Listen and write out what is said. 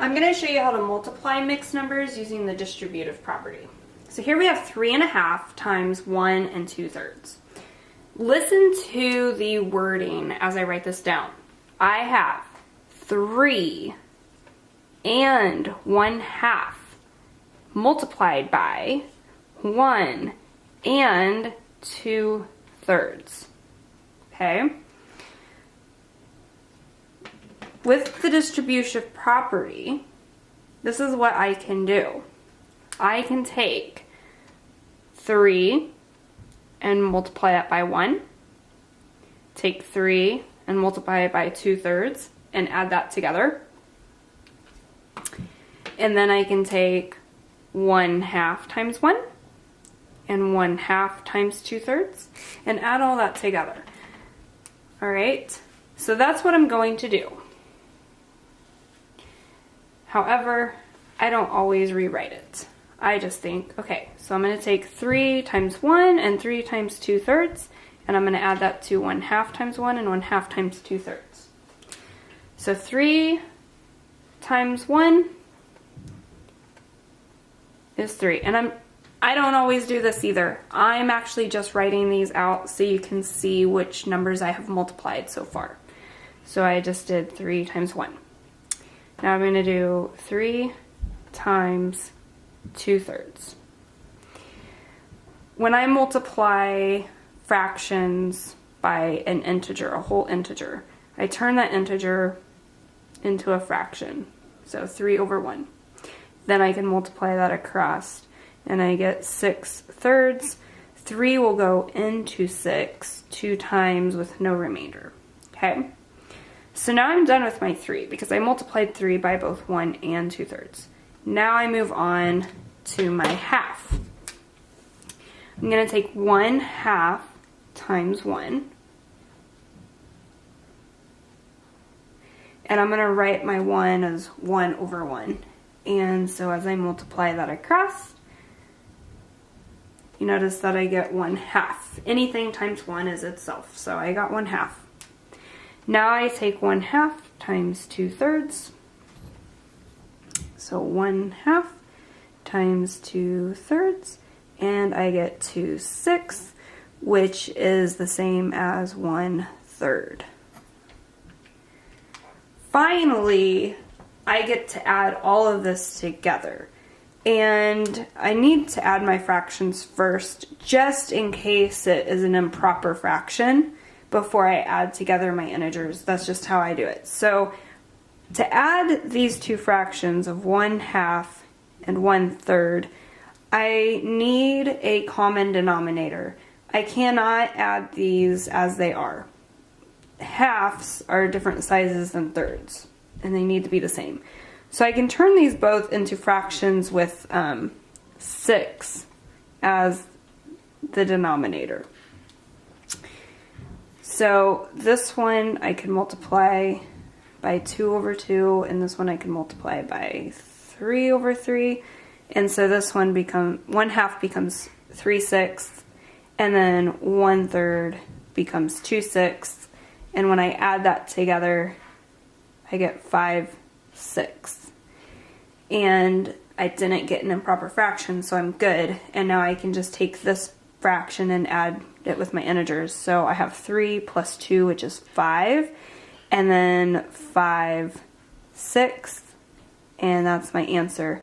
I'm going to show you how to multiply mixed numbers using the distributive property. So here we have 3.5 times 1 2/3. Listen to the wording as I write this down. I have 3 and 1/2 multiplied by 1 and 2/3. Okay? With the distributive property, this is what I can do. I can take 3 and multiply that by 1, take 3 and multiply it by 2/3 and add that together. And then I can take 1/2 times 1 and 1/2 times 2/3 and add all that together. Alright, so that's what I'm going to do. However, I don't always rewrite it. I just think, okay, so I'm going to take 3 times 1 and 3 times 2/3, and I'm going to add that to 1/2 times 1 and 1/2 times 2/3. So 3 times 1 is 3. And I don't always do this either. I'm actually just writing these out so you can see which numbers I have multiplied so far. So I just did 3 times 1. Now I'm going to do 3 times 2/3. When I multiply fractions by an integer, a whole integer, I turn that integer into a fraction. So 3/1. Then I can multiply that across and I get 6/3. 3 will go into 6 2 times with no remainder. Okay? So now I'm done with my 3 because I multiplied 3 by both 1 and 2/3. Now I move on to my half. I'm going to take 1/2 times 1. And I'm going to write my 1 as 1/1. And so as I multiply that across, you notice that I get 1/2. Anything times 1 is itself. So I got 1/2. Now I take 1/2 times 2/3. So 1/2 times 2/3, and I get 2/6, which is the same as 1/3. Finally, I get to add all of this together. And I need to add my fractions first, just in case it is an improper fraction, before I add together my integers. That's just how I do it. So to add these two fractions of 1/2 and 1/3, I need a common denominator. I cannot add these as they are. Halves are different sizes than thirds, and they need to be the same. So I can turn these both into fractions with 6 as the denominator. So this one I can multiply by 2/2, and this one I can multiply by 3/3. And so this one 1/2 becomes 3/6, and then 1/3 becomes 2/6. And when I add that together, I get 5/6. And I didn't get an improper fraction, so I'm good. And now I can just take this fraction and add it with my integers. So I have 3 plus 2, which is 5, and then 5/6, and that's my answer.